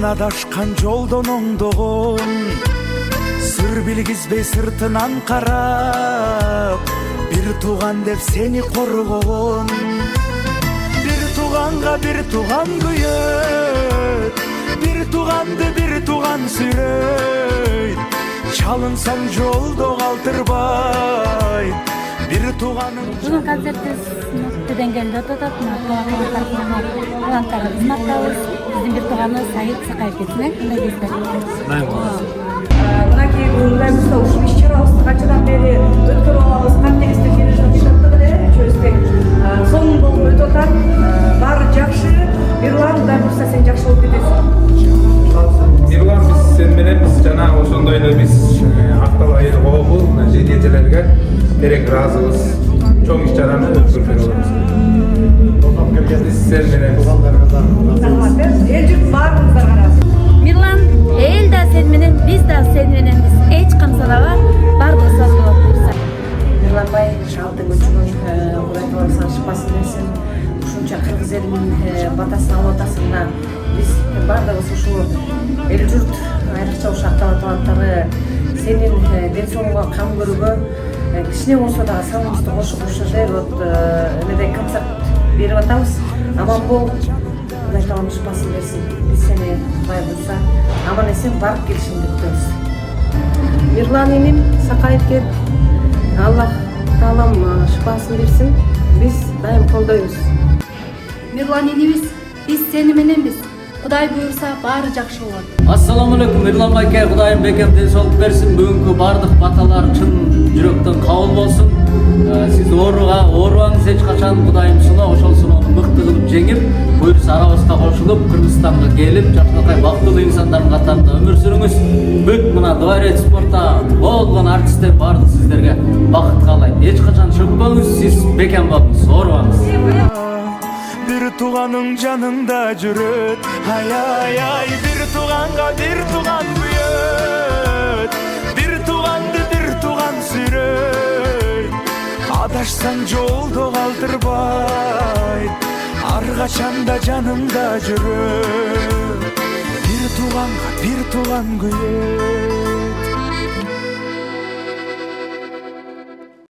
адашкан жолдон оңдогон, сыр билгизбей сыртынан карап, бир тууган деп сени коргогон. Бир тууганга бир тууган күйөт, бир тууганды бир тууган сүйрөйт. Чалынсаң жолдо калтырбайт, бир тууганың. Бүгүн концертибиз мыкты деңгээлде өтүп атат. Таланттарды кызматтабыз. Биздин бир тууганыбыз Саид Сакаев кетсин. Кандай дейсиздер? Мынакей уйлаймыз да ушул иш-чарабызды канчадан бери өткөрүп алабыз, кантегисте келишип жатат эле, үчөөбүз тең сонун болуп өтүп атат. Баары жакшы. Мирлан, Кудай буйрса сен жакшы болуп кетесиң. Мирлан, биз сен менен биз жана ошондой эле биз Актал коому жетекчилерге керек ыраазыбыз. Чоң иш-чараны өткөрүп беребиз. Биз сен менен Эл журт баарыбыздарга ыраазы. Мирлан, эл да сен менен, биз да сен мененбиз. Эч камсанабы, бардыгы соң болот буйрса. Мирланбай алдың өчүгүн Кудай тааласа шыпасын берсин. Ушунча кыргыз элинин батасын алып атасың да биз баардыгыбыз ушул эл журт, айрыкча ушул Актал таланттары сенин ден соолугуңа кам көрүүгө кичине болсо дагы салымыбызды кошуп ушул жерде вот эмедей концерт берип атабыз. Аман бол, Кудай таалам шыпасын берсин. Биз сени Кудай буйрса аман эсен барып келишиңди күтөбүз. Мирлан иним, Сакаев кет. Аллах таалам шыпасын берсин. Биз дайым колдойбуз. Мирлан инибиз, биз сени мененбиз. Кудай буйрса баары жакшы болот. Ассаламу алейкум, Мирлан байке, Кудайым бекем ден соолук берсин. Бүгүнкү бардык баталар чын жүрөктөн кабыл болсун. Сиз оорубаңыз эч качан, Кудайым сыноо, ошол сыноону мыкты кылып жеңип, буйрса арабызга кошулуп, Кыргызстанга келип, жакшыркай бактылуу инсандардын катарында өмүр сүрүңүз. Бүт мына Дворец спортта болгон артисттер бардык сиздерге бакыт каалайт. Эч качан чөкпөңүз, сиз бекем болуңуз, оорубаңыз. Бир тууганың жанында жүрөт, ай, бир тууганга бир тууган күйөт, бир тууганды бир тууган сүйрөйт. Адашсаң жолдо калтырбайт, ар качанда жаныңда жүрөт. Бир тууганга бир тууган күйөт.